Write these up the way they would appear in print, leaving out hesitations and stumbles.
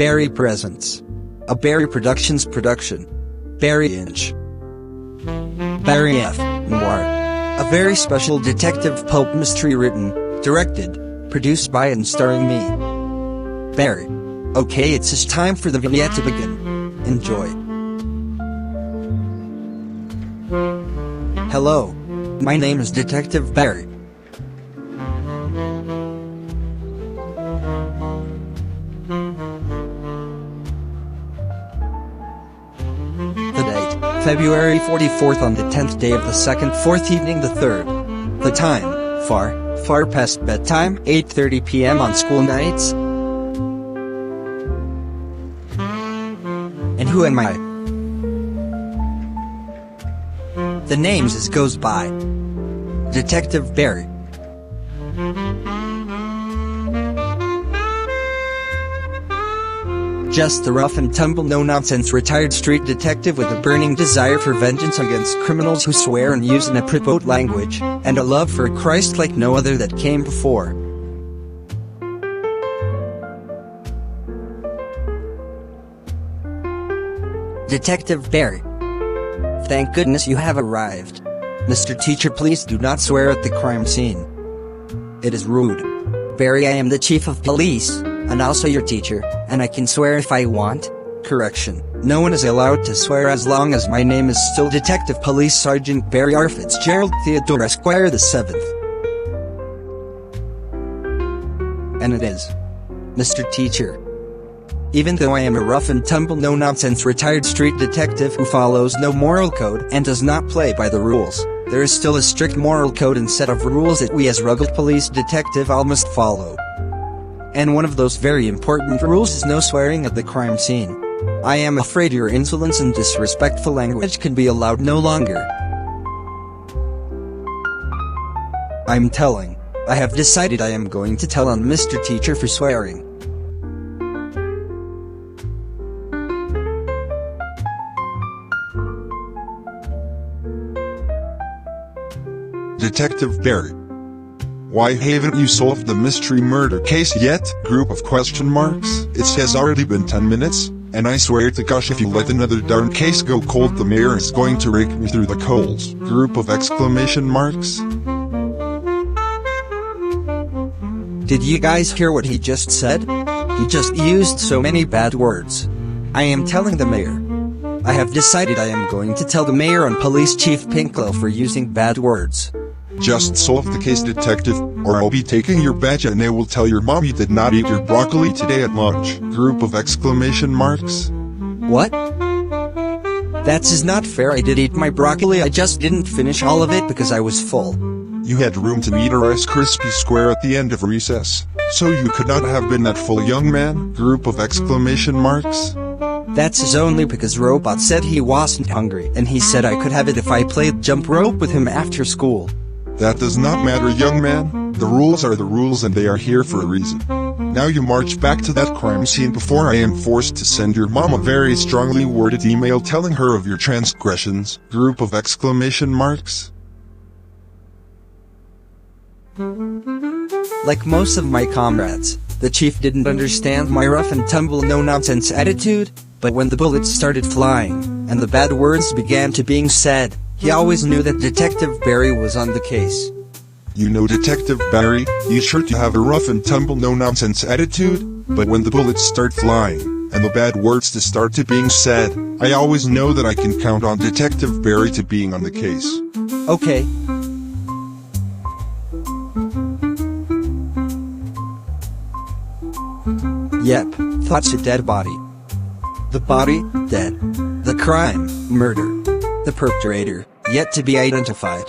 Barry Presents. A Barry Productions production. Barry Inch. Barry F. NOIR. A very special detective pulp mystery written, directed, produced by and starring me. Barry. Okay, it's just time for the vignette to begin. Enjoy. Hello. My name is Detective Barry. The date, February 44th on the 10th day of the second, 4th evening the 3rd. The time, far past bedtime, 8:30 p.m. on school nights. And who am I? The names as goes by. Detective Barry. Just the rough and tumble no-nonsense retired street detective with a burning desire for vengeance against criminals who swear and use inappropriate language, and a love for Christ like no other that came before. Detective Barry. Thank goodness you have arrived. Mr. Teacher, please do not swear at the crime scene. It is rude. Barry, I am the chief of police, and also your teacher, and I can swear if I want. Correction. No one is allowed to swear as long as my name is still Detective Police Sergeant Barry R. Fitzgerald Theodore Esquire the 7th. And it is. Mr. Teacher. Even though I am a rough and tumble no-nonsense retired street detective who follows no moral code and does not play by the rules, there is still a strict moral code and set of rules that we as rugged police detective all must follow. And one of those very important rules is no swearing at the crime scene. I am afraid your insolence and disrespectful language can be allowed no longer. I'm telling. I have decided I am going to tell on Mr. Teacher for swearing. Detective Barry. Why haven't you solved the mystery murder case yet? Group of question marks. It has already been 10 minutes, and I swear to gosh if you let another darn case go cold the mayor is going to rake me through the coals. Group of exclamation marks. Did you guys hear what he just said? He just used so many bad words. I am telling the mayor. I have decided I am going to tell the mayor and Police Chief Pinklow for using bad words. Just solve the case, detective, or I'll be taking your badge and I will tell your mom you did not eat your broccoli today at lunch. Group of exclamation marks. What? That's not fair. I did eat my broccoli, I just didn't finish all of it because I was full. You had room to eat a Rice Krispie square at the end of recess, so you could not have been that full, young man. Group of exclamation marks. That's only because Robot said he wasn't hungry and he said I could have it if I played jump rope with him after school. That does not matter, young man. The rules are the rules and they are here for a reason. Now you march back to that crime scene before I am forced to send your mom a very strongly worded email telling her of your transgressions. Group of exclamation marks. Like most of my comrades, the chief didn't understand my rough and tumble no-nonsense attitude, but when the bullets started flying, and the bad words began to being said, he always knew that Detective Barry was on the case. You know, Detective Barry, you sure to have a rough and tumble no-nonsense attitude, but when the bullets start flying, and the bad words to start to being said, I always know that I can count on Detective Barry to being on the case. Okay. Yep, thought's a dead body. The body, dead. The crime, murder. The perpetrator, yet to be identified.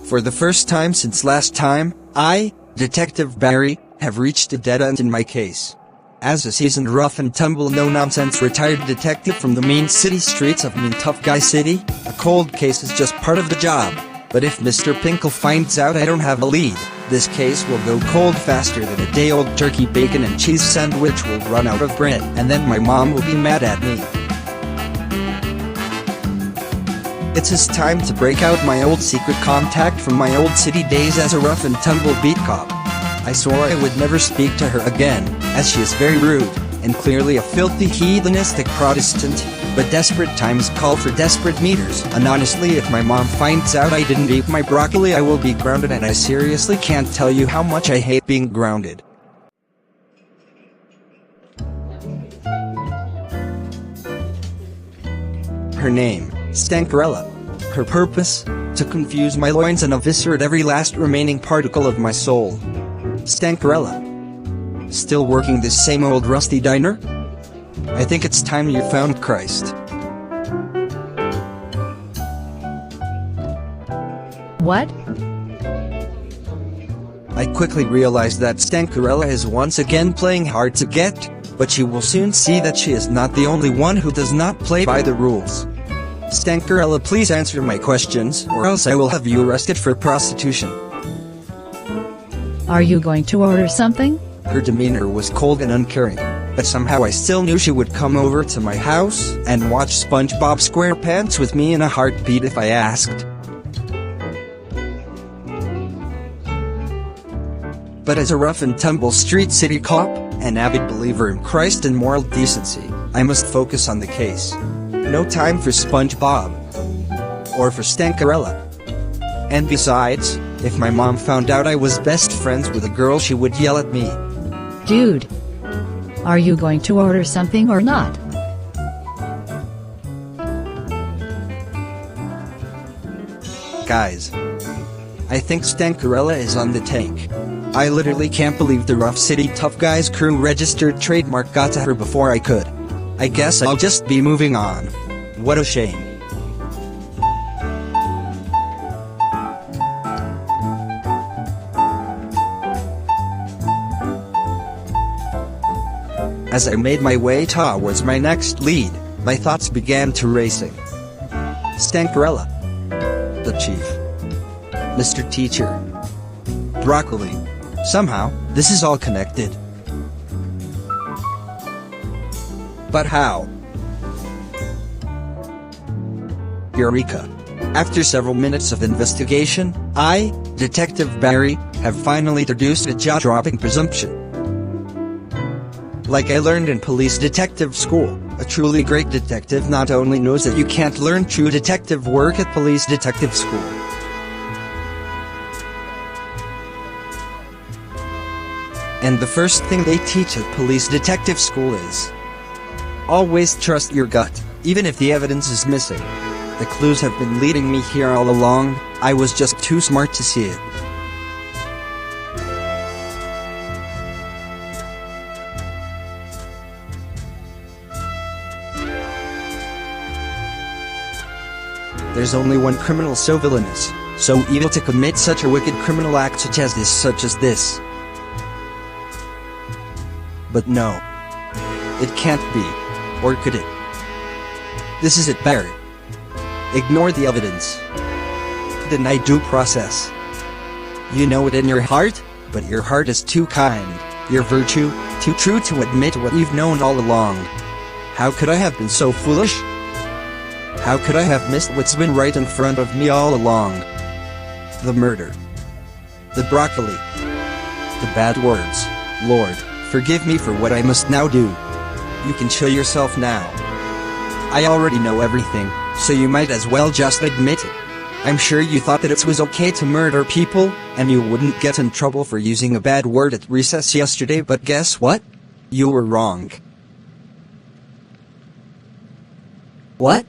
For the first time since last time, I, Detective Barry, have reached a dead end in my case. As a seasoned rough and tumble no-nonsense retired detective from the mean city streets of mean tough guy city, a cold case is just part of the job. But if Mr. Pinkle finds out I don't have a lead, this case will go cold faster than a day-old turkey bacon and cheese sandwich will run out of bread, and then my mom will be mad at me. It's his time to break out my old secret contact from my old city days as a rough and tumble beat cop. I swore I would never speak to her again, as she is very rude, and clearly a filthy heathenistic Protestant, but desperate times call for desperate meters, and honestly if my mom finds out I didn't eat my broccoli I will be grounded, and I seriously can't tell you how much I hate being grounded. Her name, Stankarella. Her purpose? To confuse my loins and eviscerate every last remaining particle of my soul. Stankarella. Still working this same old rusty diner? I think it's time you found Christ. What? I quickly realized that Stankarella is once again playing hard to get, but she will soon see that she is not the only one who does not play by the rules. Stankarella, please answer my questions, or else I will have you arrested for prostitution. Are you going to order something? Her demeanor was cold and uncaring, but somehow I still knew she would come over to my house and watch SpongeBob SquarePants with me in a heartbeat if I asked. But as a rough-and-tumble street city cop, an avid believer in Christ and moral decency, I must focus on the case. No time for SpongeBob. Or for Stankarella. And besides, if my mom found out I was best friends with a girl she would yell at me. Dude. Are you going to order something or not? Guys. I think Stankarella is on the tank. I literally can't believe the Rough City Tough Guys crew registered trademark got to her before I could. I guess I'll just be moving on. What a shame. As I made my way towards my next lead, my thoughts began to racing. Stankarella. The chief. Mr. Teacher. Broccoli. Somehow, this is all connected. But how? Eureka. After several minutes of investigation, I, Detective Barry, have finally deduced a jaw-dropping presumption. Like I learned in police detective school, a truly great detective not only knows that you can't learn true detective work at police detective school. And the first thing they teach at police detective school is always trust your gut, even if the evidence is missing. The clues have been leading me here all along, I was just too smart to see it. There's only one criminal so villainous, so evil to commit such a wicked criminal act such as this. But no. It can't be. Or could it? This is it, Barry. Ignore the evidence. Deny due process. You know it in your heart, but your heart is too kind, your virtue, too true to admit what you've known all along. How could I have been so foolish? How could I have missed what's been right in front of me all along? The murder. The broccoli. The bad words. Lord, forgive me for what I must now do. You can chill yourself now. I already know everything, so you might as well just admit it. I'm sure you thought that it was okay to murder people, and you wouldn't get in trouble for using a bad word at recess yesterday, but guess what? You were wrong. What?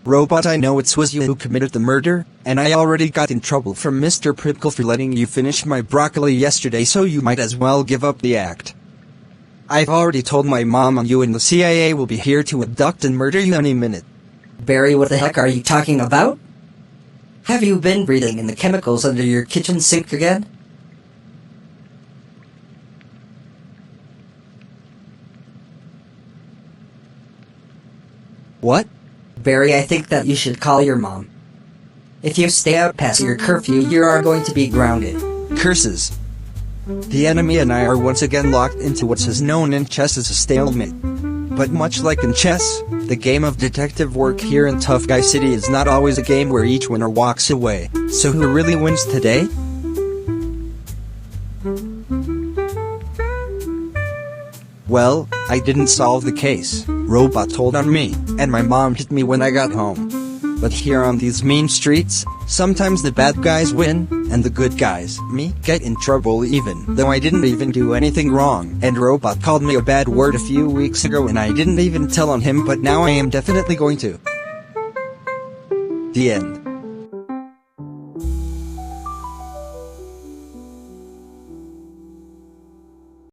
Robot, I know it was you who committed the murder, and I already got in trouble from Mr. Prickle for letting you finish my broccoli yesterday, so you might as well give up the act. I've already told my mom and you and the CIA will be here to abduct and murder you any minute. Barry, what the heck are you talking about? Have you been breathing in the chemicals under your kitchen sink again? What? Barry, I think that you should call your mom. If you stay out past your curfew, you are going to be grounded. Curses. The enemy and I are once again locked into what is known in chess as a stalemate. But much like in chess, the game of detective work here in Tough Guy City is not always a game where each winner walks away. So who really wins today? Well, I didn't solve the case. Robot told on me, and my mom hit me when I got home. But here on these mean streets, sometimes the bad guys win, and the good guys, me, get in trouble even though I didn't even do anything wrong. And Robot called me a bad word a few weeks ago and I didn't even tell on him, but now I am definitely going to. The end.